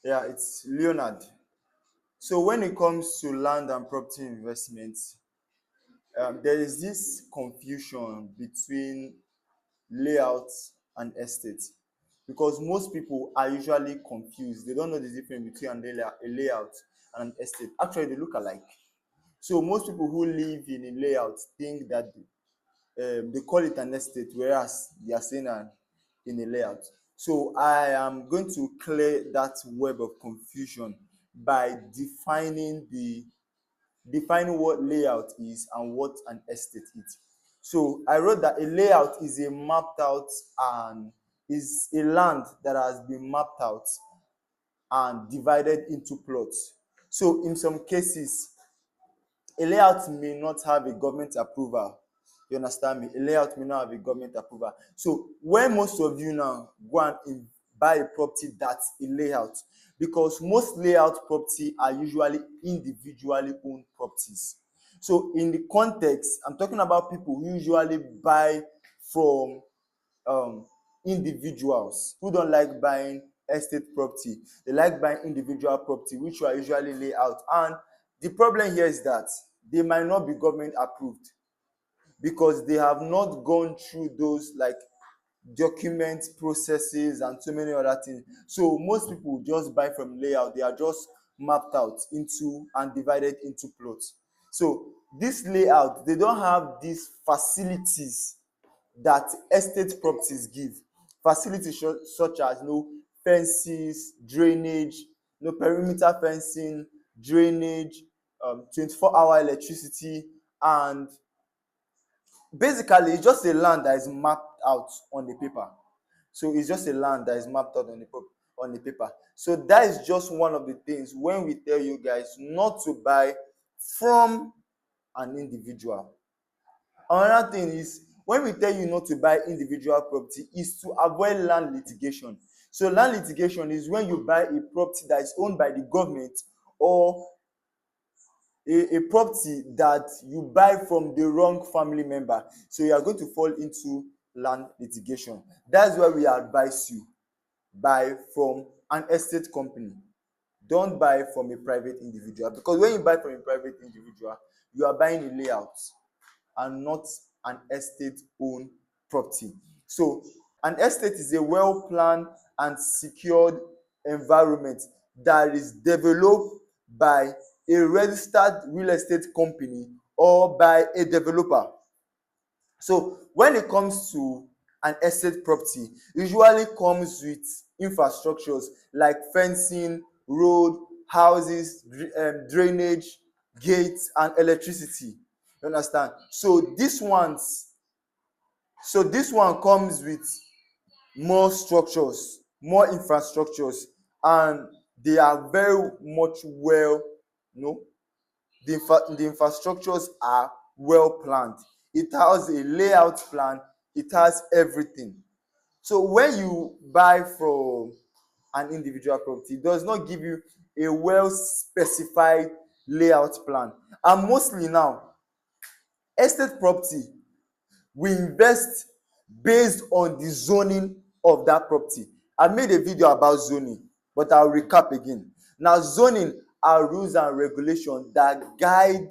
Yeah, it's Leonard. So when it comes to land and property investments, there is this confusion between layout and estate because most people are usually confused. They don't know the difference between a layout and an estate. Actually, they look alike. So most people who live in a layout think that they call it an estate, whereas they are saying in a layout. So I am going to clear that web of confusion by defining what layout is and what an estate is. So I wrote that a layout is a mapped out and is a land that has been mapped out and divided into plots. So in some cases, a layout may not have a government approval. You understand me? A layout may not have a government approval. So when most of you now go and buy a property that's a layout, because most layout property are usually individually owned properties. So in the context, I'm talking about people who usually buy from um, individuals who don't like buying estate property. They like buying individual property, which are usually laid out. And the problem here is that they might not be government approved because they have not gone through those like document processes and so many other things. So most people just buy from layout. They are just mapped out into and divided into plots. So this layout, they don't have these facilities that estate properties give. Facilities such as fences, drainage, perimeter fencing, drainage, 24-hour electricity, and basically it's just a land that is mapped out on the paper. So it's just a land that is mapped out on the paper. So that is just one of the things when we tell you guys not to buy from an individual. Another thing is when we tell you not to buy individual property is to avoid land litigation. So land litigation is when you buy a property that is owned by the government or a property that you buy from the wrong family member. So you are going to fall into land litigation. That's why we advise you buy from an estate company. Don't buy from a private individual, because when you buy from a private individual, you are buying a layout and not an estate owned property. So an estate is a well planned and secured environment that is developed by a registered real estate company or by a developer. So when it comes to an estate property, usually comes with infrastructures like fencing, road, houses, drainage, gates, and electricity. You understand? So this one comes with more structures, more infrastructures, and they are very much well, you know, the infrastructures are well planned. It has a layout plan, it has everything. So when you buy from an individual property, it does not give you a well specified layout plan. And mostly now, estate property, we invest based on the zoning of that property. I made a video about zoning, but I'll recap again. Now, zoning are rules and regulations that guide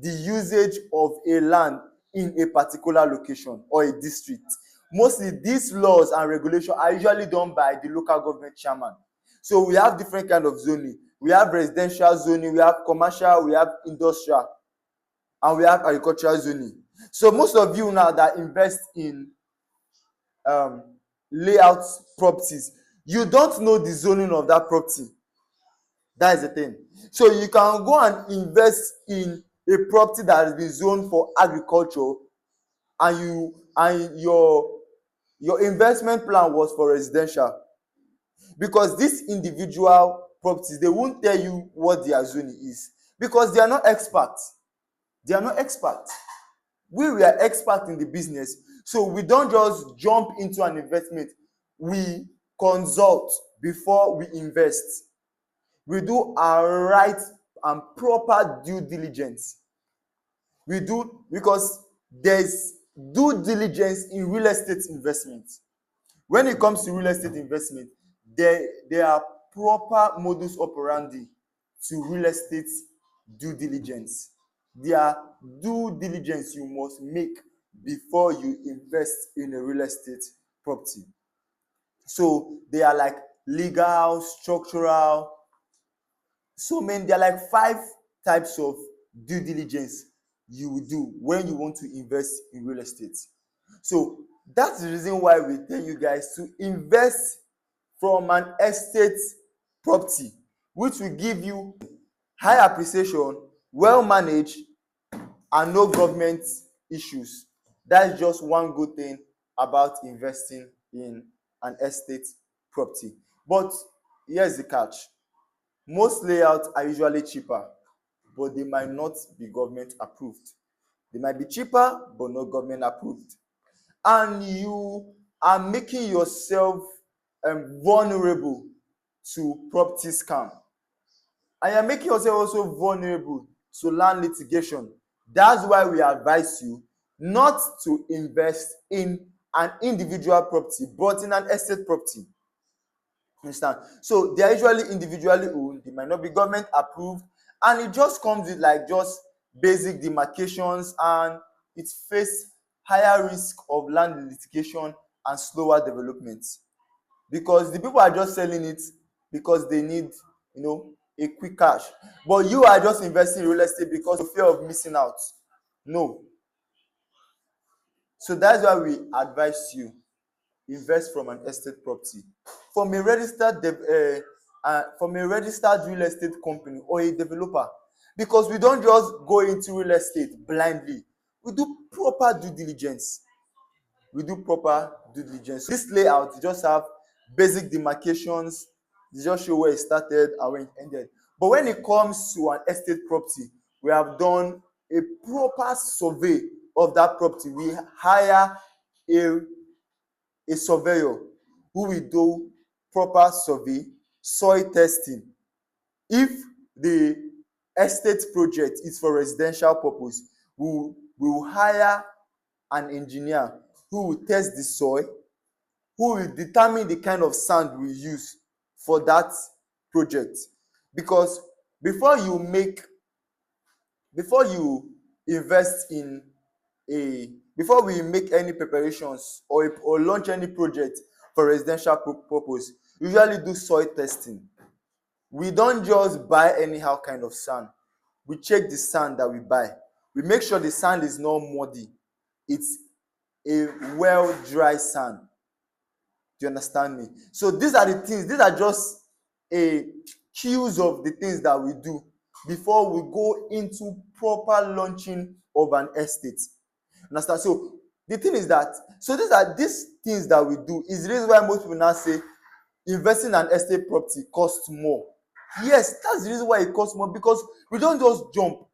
the usage of a land in a particular location or a district. Mostly these laws and regulations are usually done by the local government chairman. So we have different kind of zoning. We have residential zoning, we have commercial, we have industrial, and we have agricultural zoning. So most of you now that invest in um, layout properties, you don't know the zoning of that property. That is the thing. So you can go and invest in a property that has been zoned for agriculture, and your investment plan was for residential, because these individual properties, they won't tell you what their zoning is because they are not experts. They are not experts. We are experts in the business, so we don't just jump into an investment. We consult before we invest. We do our right and proper due diligence. We do, because there's due diligence in real estate investment. When it comes to real estate investment, there are proper modus operandi to real estate due diligence. There are due diligence you must make before you invest in a real estate property. So they are like legal, structural, so many. There are like 5 types of due diligence you will do when you want to invest in real estate. So that's the reason why we tell you guys to invest from an estate property, which will give you high appreciation, well managed, and no government issues. That's just one good thing about investing in an estate property. But here's the catch: most layouts are usually cheaper, but they might not be government approved. They might be cheaper, but not government approved. And you are making yourself vulnerable to property scam. And you're making yourself also vulnerable to land litigation. That's why we advise you not to invest in an individual property, but in an estate property. Understand? So they are usually individually owned, they might not be government approved, and it just comes with like just basic demarcations, and it faces higher risk of land litigation and slower development, because the people are just selling it because they need, a quick cash. But you are just investing in real estate because of fear of missing out. No. So that's why we advise you invest from an estate property, from a registered real estate company or a developer, because we don't just go into real estate blindly. We do proper due diligence. This layout just have basic demarcations. They just show where it started and where it ended. But when it comes to an estate property, we have done a proper survey of that property. We hire a surveyor who will do proper survey, soil testing. If the estate project is for residential purpose, we will hire an engineer who will test the soil, who will determine the kind of sand we use for that project. Because before you before we make any preparations or launch any project for residential purpose, we usually do soil testing. We don't just buy anyhow kind of sand. We check the sand that we buy. We make sure the sand is not muddy. It's a well dry sand. Do you understand me? So these are just a cues of the things that we do before we go into proper launching of an estate. Understand? So the thing is that, these things that we do is the reason why most people now say investing in an estate property costs more. Yes, that's the reason why it costs more, because we don't just jump.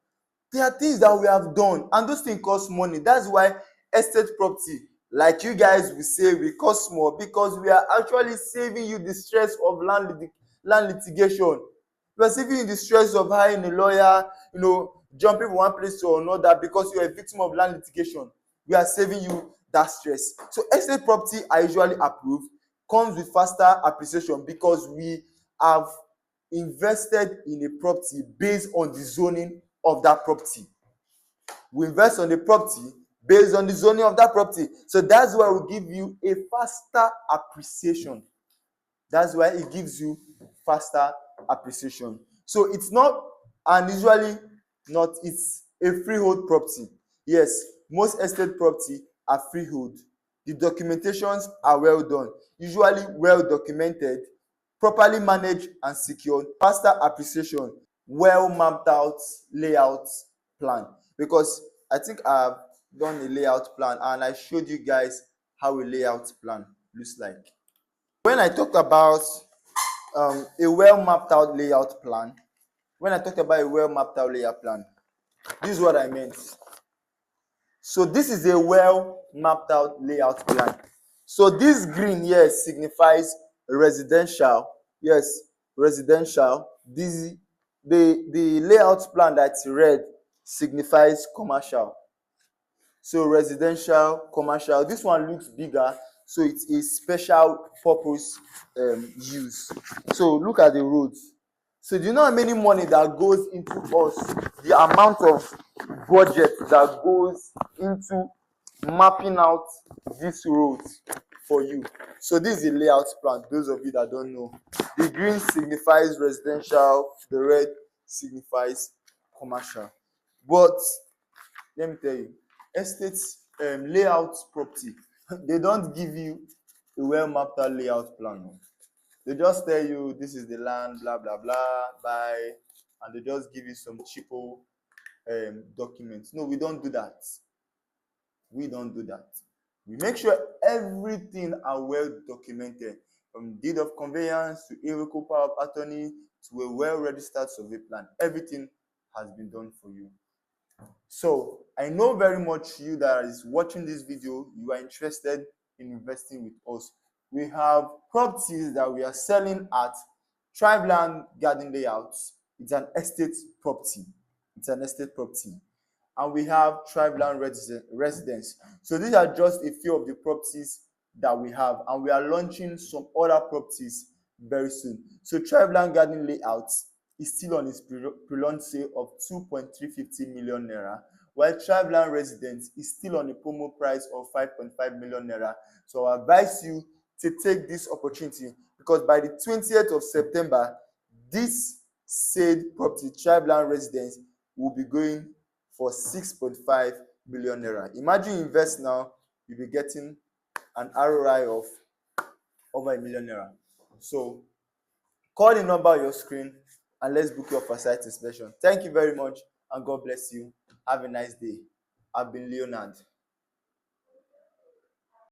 There are things that we have done, and those things cost money. That's why estate property, like you guys will say, will cost more, because we are actually saving you the stress of land litigation. We are saving you the stress of hiring a lawyer, jumping from one place to another because you are a victim of land litigation. We are saving you that stress. So estate property are usually approved, comes with faster appreciation because we have invested in a property based on the zoning of that property. We invest on the property based on the zoning of that property. So that's why we give you a faster appreciation. That's why it gives you faster appreciation. So it's not, and usually not, it's a freehold property. Yes, most estate property are freehold. The documentations are well done, usually well documented, properly managed and secured, faster appreciation, well mapped out layout plan. Because I think I've done a layout plan and I showed you guys how a layout plan looks like. When I talked about a well mapped out layout plan, this is what I meant. So this is a well mapped out layout plan. So this green here signifies residential. Yes, residential. The layout plan that's red signifies commercial. So residential, commercial. This one looks bigger. So it's a special purpose use. So look at the roads. So do you know how many money that goes into us, the amount of budget that goes into mapping out these roads for you? So this is a layout plan, those of you that don't know. The green signifies residential, the red signifies commercial. But let me tell you, estates layout property, they don't give you a well mapped out layout plan. They just tell you this is the land, blah blah blah, buy, and they just give you some cheapo documents. No, we don't do that. We don't do that. We make sure everything are well documented, from deed of conveyance to irrevocable power of attorney to a well-registered survey plan. Everything has been done for you. So I know very much you that is watching this video, you are interested in investing with us. We have properties that we are selling at Tribeland Garden Layouts. It's an estate property. It's an estate property. And we have Tribeland Residence. So these are just a few of the properties that we have, and we are launching some other properties very soon. So Tribeland Garden Layouts is still on its pre-launch sale of 2.350 million naira, while Tribeland Residence is still on a promo price of 5.5 million naira. So I advise you to take this opportunity, because by the 20th of September, this said property, Tribeland Residence, will be going for 6.5 million naira. Imagine you invest now, you'll be getting an ROI of over $1 million. So call the number on your screen and let's book your for site inspection. Thank you very much, and God bless you. Have a nice day. I've been Leonard.